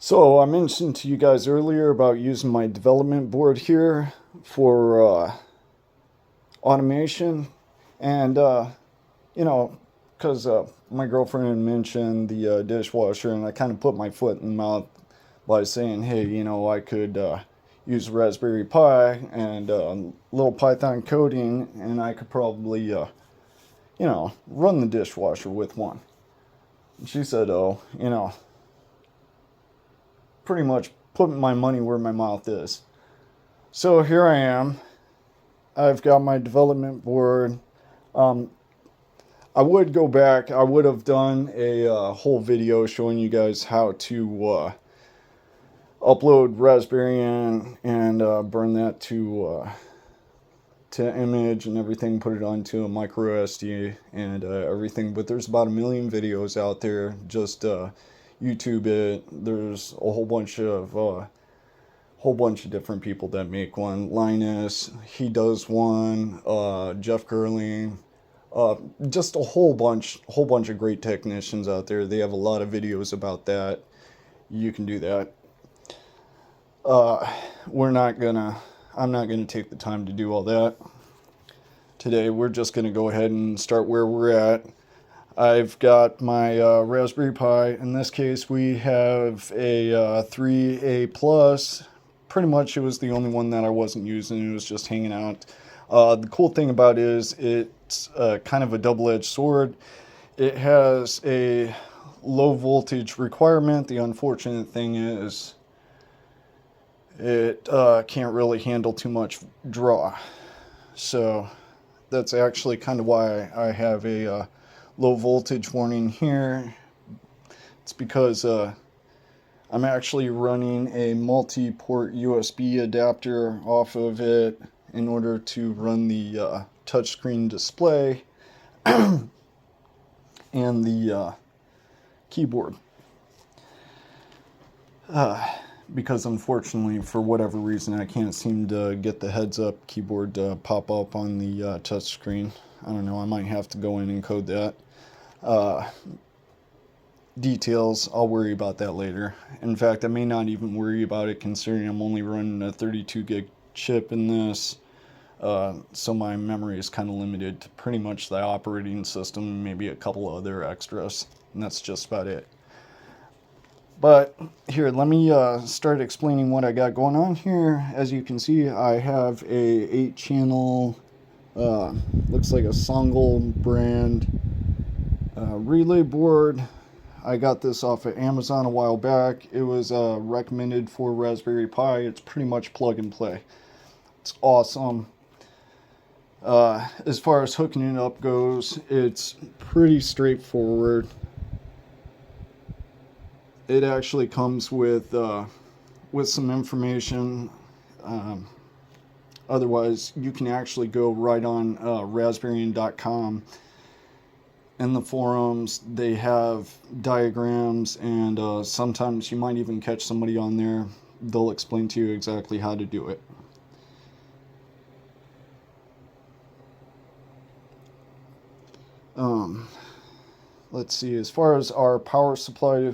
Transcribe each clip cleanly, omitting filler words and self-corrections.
So I mentioned to you guys earlier about using my development board here for automation, and you know, because my girlfriend had mentioned the dishwasher, and I kind of put my foot in the mouth by saying, hey, I could use Raspberry Pi and little Python coding, and I could probably run the dishwasher with one. And she said, oh, pretty much putting my money where my mouth is. So here I am. I've got my development board. Um, I would go back. I would have done a whole video showing you guys how to upload Raspberry and burn that to image and everything, put it onto a micro SD and everything. But there's about a million videos out there. Just YouTube it. There's a whole bunch of different people that make one. Linus, he does one. Jeff Curling, just a whole bunch of great technicians out there. They have a lot of videos about that. You can do that. Uh, we're not gonna. I'm not gonna take the time to do all that today. We're just gonna go ahead and start where we're at. I've got my Raspberry Pi. In this case, we have a 3A plus. Pretty much, it was the only one that I wasn't using. It was just hanging out. The cool thing about it is it's kind of a double-edged sword. It has a low voltage requirement. The unfortunate thing is it can't really handle too much draw. So that's actually kind of why I have a low voltage warning here. It's because I'm actually running a multi-port USB adapter off of it in order to run the touchscreen display and the keyboard. Because unfortunately, for whatever reason, I can't seem to get the heads-up keyboard to pop up on the touchscreen. I don't know, I might have to go in and code that. Details, I'll worry about that later. In fact, I may not even worry about it considering I'm only running a 32 gig chip in this. So my memory is kind of limited to pretty much the operating system, maybe a couple other extras, and that's just about it. But here, let me start explaining what I got going on here. As you can see, I have a 8-channel, looks like a Songle brand relay board. I got this off of Amazon a while back. It was recommended for Raspberry Pi. It's pretty much plug and play. It's awesome. As far as hooking it up goes, it's pretty straightforward. It actually comes with some information. Otherwise, you can actually go right on raspberryan.com. In the forums, they have diagrams, and sometimes you might even catch somebody on there. They'll explain to you exactly how to do it. Let's see, as far as our power supply,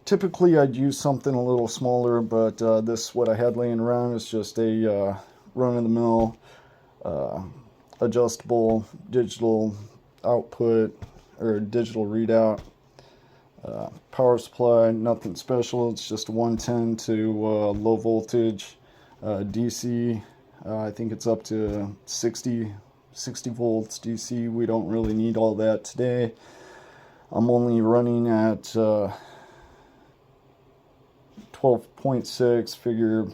typically I'd use something a little smaller, but this, what I had laying around, is just a run-of-the-mill adjustable digital output or digital readout power supply. Nothing special. It's just a 110 to low voltage DC. I think it's up to 60 volts DC. We don't really need all that today. I'm only running at 12.6, figure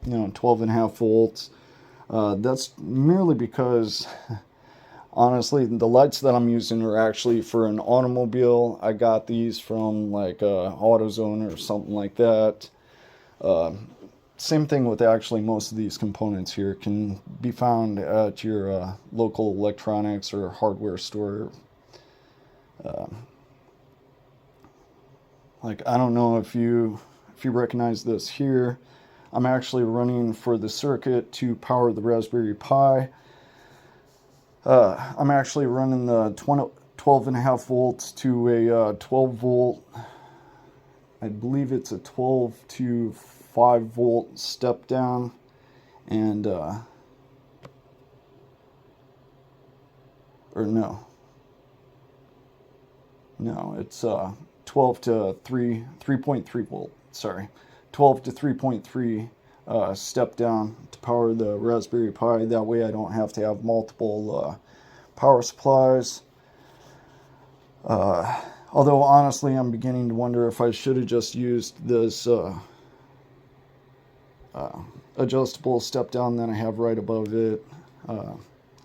12 and a half volts. That's merely because honestly, the lights that I'm using are actually for an automobile. I got these from like AutoZone or something like that. Same thing with actually most of these components here can be found at your local electronics or hardware store. Like, I don't know if you recognize this here. I'm actually running for the circuit to power the Raspberry Pi. I'm actually running the 12 and a half volts to a 12 volt I believe it's a 12 to 5 volt step down, and or no, it's 12 to 3.3 volt. Sorry, 12 to 3.3 step down to power the Raspberry Pi. That way I don't have to have multiple power supplies. Although honestly, I'm beginning to wonder if I should have just used this adjustable step down that I have right above it. I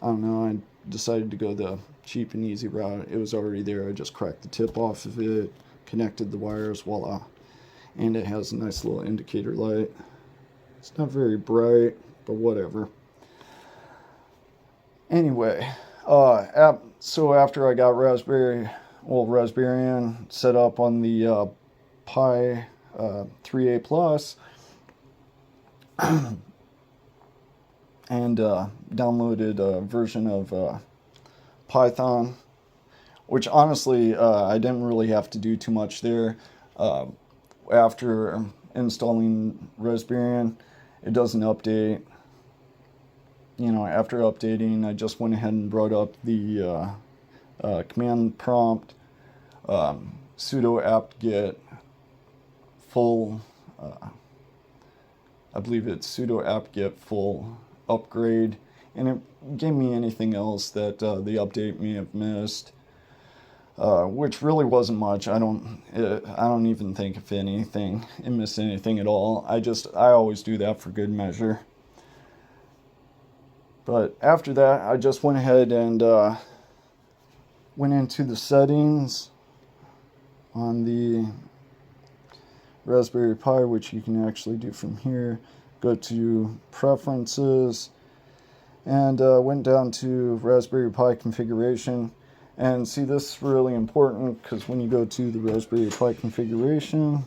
don't know. I decided to go the cheap and easy route. It was already there. I just cracked the tip off of it, connected the wires, voila. And it has a nice little indicator light. It's not very bright, but whatever. Anyway, so after I got Raspberry set up on the Pi 3A Plus, and downloaded a version of Python, which honestly I didn't really have to do too much there. After installing Raspberry, it doesn't update. After updating, I just went ahead and brought up the command prompt, sudo apt-get full, I believe it's sudo apt-get full upgrade, and it gave me anything else that the update may have missed, which really wasn't much. I don't even think if anything it missed anything at all. I always do that for good measure. But after that, I just went ahead and went into the settings on the Raspberry Pi, which you can actually do from here. Go to preferences, and went down to Raspberry Pi configuration. And see, this is really important, because when you go to the Raspberry Pi configuration,